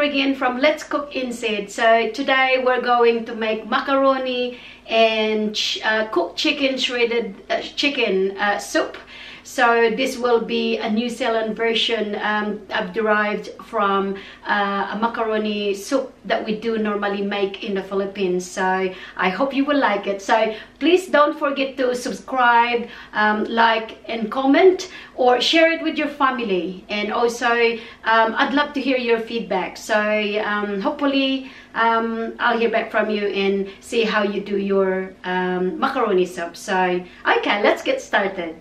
here again from Let's Cook Instead. So today we're going to make macaroni and cooked chicken, shredded chicken soup. So this will be a New Zealand version. I've derived from a macaroni soup that we do normally make in the Philippines. So I hope you will like it. So please don't forget to subscribe, like and comment, or share it with your family. And also I'd love to hear your feedback. So hopefully I'll hear back from you and see how you do your macaroni soup. So okay, let's get started.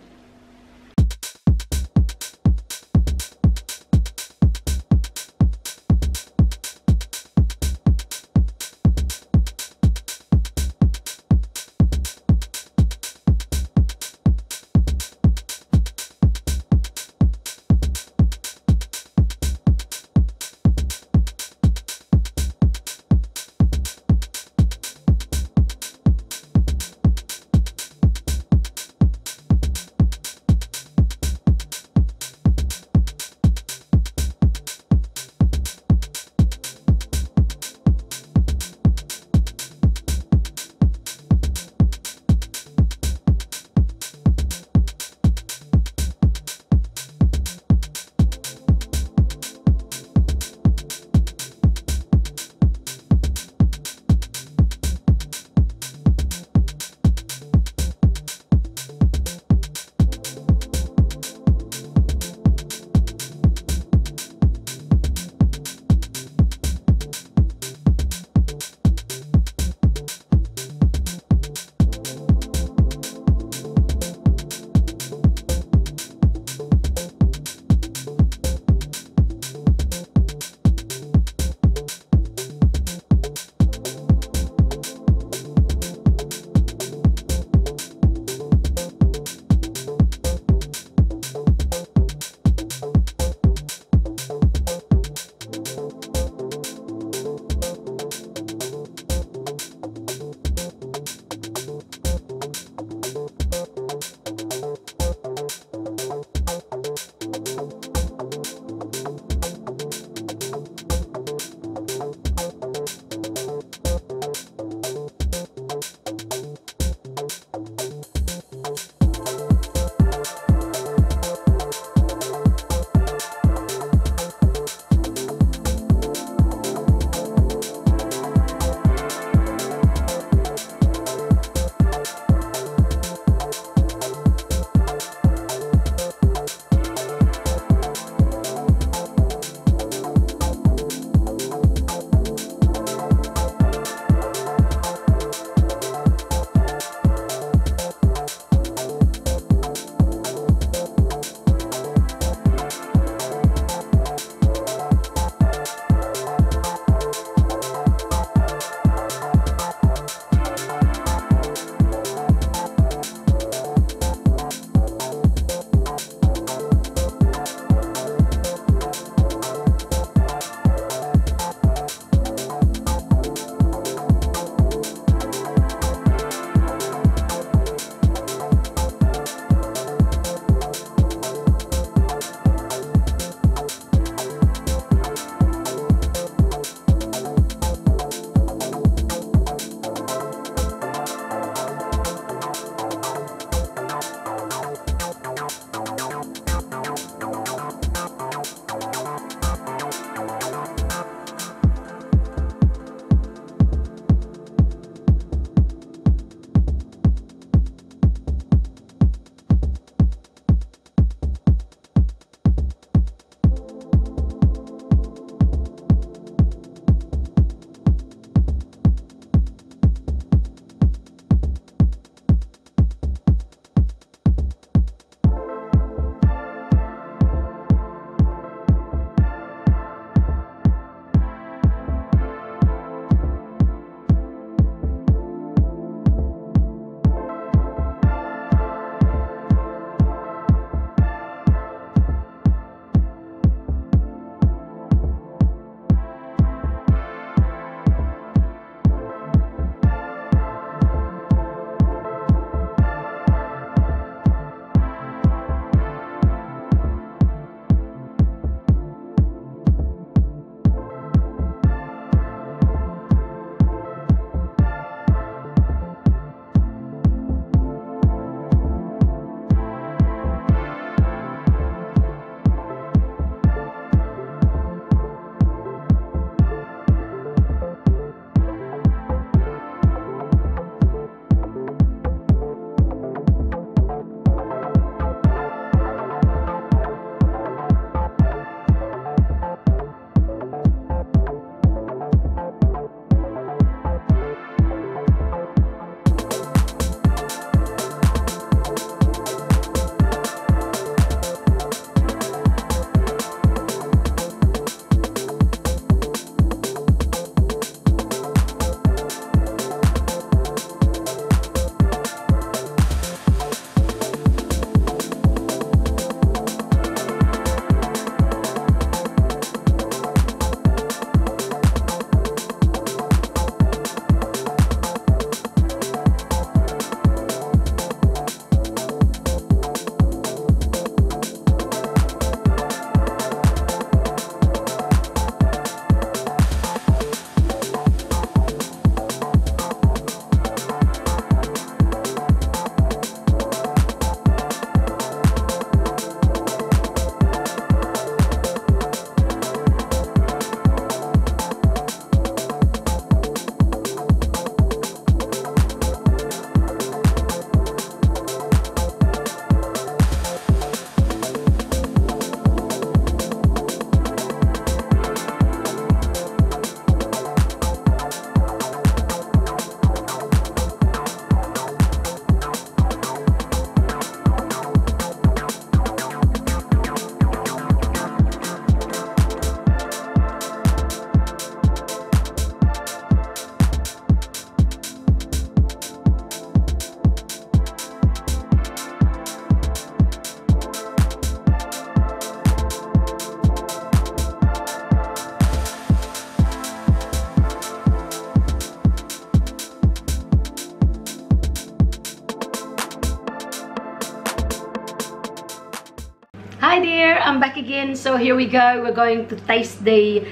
Hi there, I'm back again. So here we go. We're going to taste the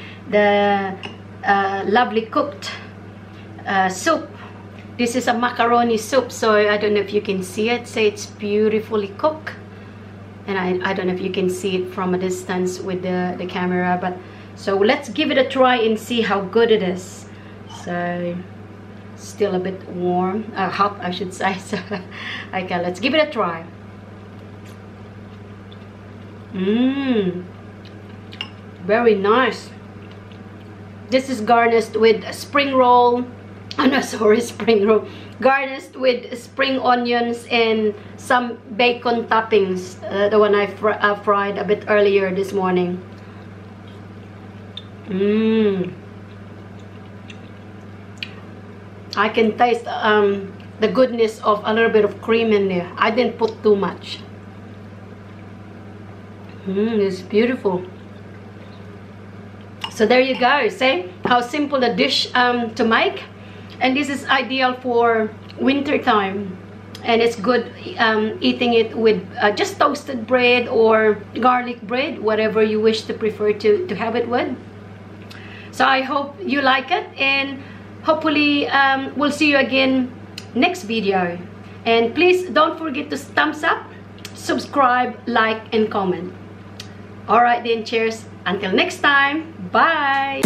lovely cooked soup. This is a macaroni soup, so I don't know if you can see it. Say it's beautifully cooked, and I don't know if you can see it from a distance with the camera, but so let's give it a try and see how good it is. So still a bit warm, hot I should say. So okay, let's give it a try. Very nice. This is garnished with spring roll. Oh no, sorry, spring roll. Garnished with spring onions and some bacon toppings. The one I fried a bit earlier this morning. I can taste the goodness of a little bit of cream in there. I didn't put too much. It's beautiful. So there you go. See how simple a dish to make, and this is ideal for winter time, and it's good eating it with just toasted bread or garlic bread, whatever you wish to prefer to have it with. So I hope you like it, and hopefully we'll see you again next video. And please don't forget to thumbs up, subscribe, like, and comment. Alright then, cheers. Until next time. Bye.